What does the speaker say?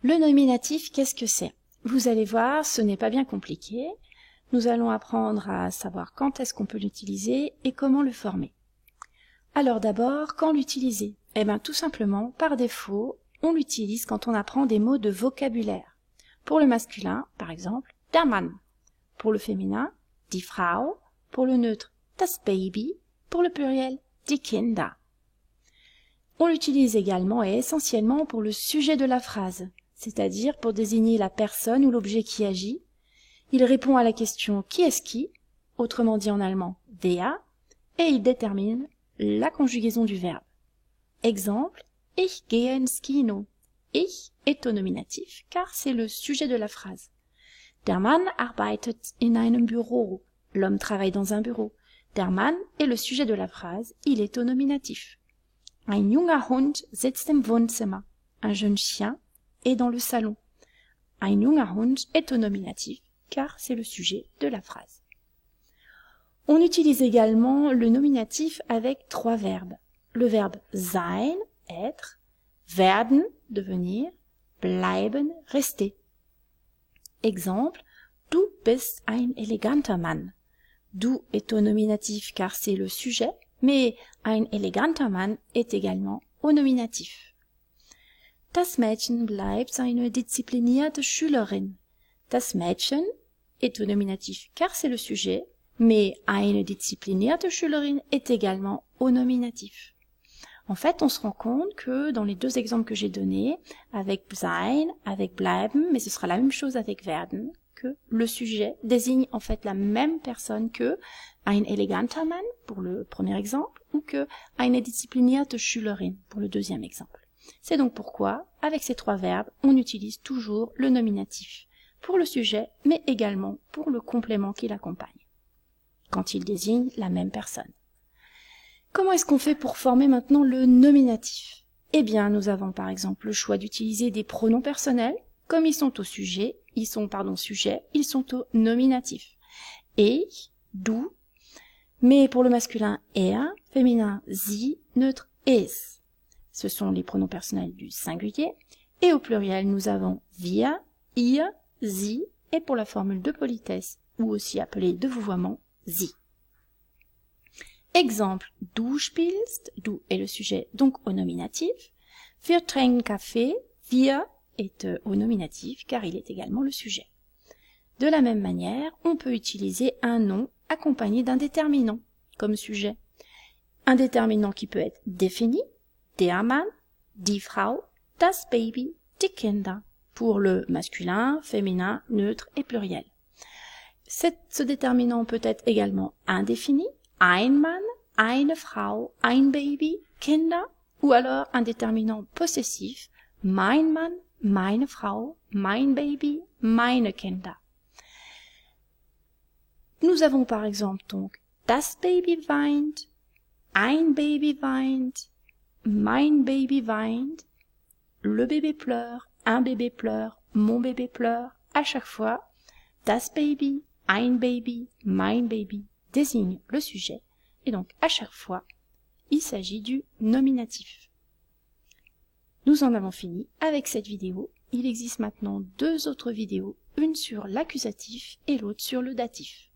Le nominatif, qu'est-ce que c'est? Vous allez voir, ce n'est pas bien compliqué. Nous allons apprendre à savoir quand est-ce qu'on peut l'utiliser et comment le former. Alors d'abord, quand l'utiliser? Eh bien tout simplement, par défaut, on l'utilise quand on apprend des mots de vocabulaire. Pour le masculin, par exemple, der Mann. Pour le féminin, die Frau. Pour le neutre, das Baby. Pour le pluriel, die Kinder. On l'utilise également et essentiellement pour le sujet de la phrase, c'est-à-dire pour désigner la personne ou l'objet qui agit. Il répond à la question qui est-ce qui, autrement dit en allemand wer, et il détermine la conjugaison du verbe. Exemple, ich gehe ins Kino. Ich est au nominatif car c'est le sujet de la phrase. Der Mann arbeitet in einem Büro. L'homme travaille dans un bureau. Der Mann est le sujet de la phrase, il est au nominatif. Ein junger Hund sitzt im Wohnzimmer. Un jeune chien est dans le salon. Ein junger Hund est au nominatif car c'est le sujet de la phrase. On utilise également le nominatif avec 3 verbes. Le verbe sein, être, werden, devenir, bleiben, rester. Exemple, du bist ein eleganter Mann. Du est au nominatif car c'est le sujet, mais ein eleganter Mann est également au nominatif. Das Mädchen bleibt eine disziplinierte Schülerin. Das Mädchen est au nominatif car c'est le sujet, mais eine disziplinierte Schülerin est également au nominatif. En fait, on se rend compte que dans les 2 exemples que j'ai donnés, avec sein, avec bleiben, mais ce sera la même chose avec werden, que le sujet désigne en fait la même personne que ein eleganter Mann pour le premier exemple ou que eine disziplinierte Schülerin pour le deuxième exemple. C'est donc pourquoi, avec ces 3 verbes, on utilise toujours le nominatif pour le sujet, mais également pour le complément qui l'accompagne, quand il désigne la même personne. Comment est-ce qu'on fait pour former maintenant le nominatif? Eh bien, nous avons par exemple le choix d'utiliser des pronoms personnels, comme ils sont au sujet, ils sont au nominatif. Ich, du, mais pour le masculin er, féminin sie, neutre es. Ce sont les pronoms personnels du singulier, et au pluriel nous avons wir, ihr, sie, et pour la formule de politesse, ou aussi appelée de vouvoiement, sie. Exemple, du spielst, du est le sujet, donc au nominatif. Wir trinken Kaffee, wir est au nominatif car il est également le sujet. De la même manière, on peut utiliser un nom accompagné d'un déterminant comme sujet. Un déterminant qui peut être défini, der Mann, die Frau, das Baby, die Kinder, pour le masculin, féminin, neutre et pluriel. Ce déterminant peut être également indéfini, ein Mann, eine Frau, ein Baby, Kinder, ou alors un déterminant possessif, mein Mann, meine Frau, mein Baby, meine Kinder. Nous avons par exemple donc das Baby weint, ein Baby weint, mein Baby weint, le bébé pleure, un bébé pleure, mon bébé pleure. À chaque fois, das Baby, ein Baby, mein Baby désigne le sujet et donc à chaque fois, il s'agit du nominatif. Nous en avons fini avec cette vidéo. Il existe maintenant 2 autres vidéos, une sur l'accusatif et l'autre sur le datif.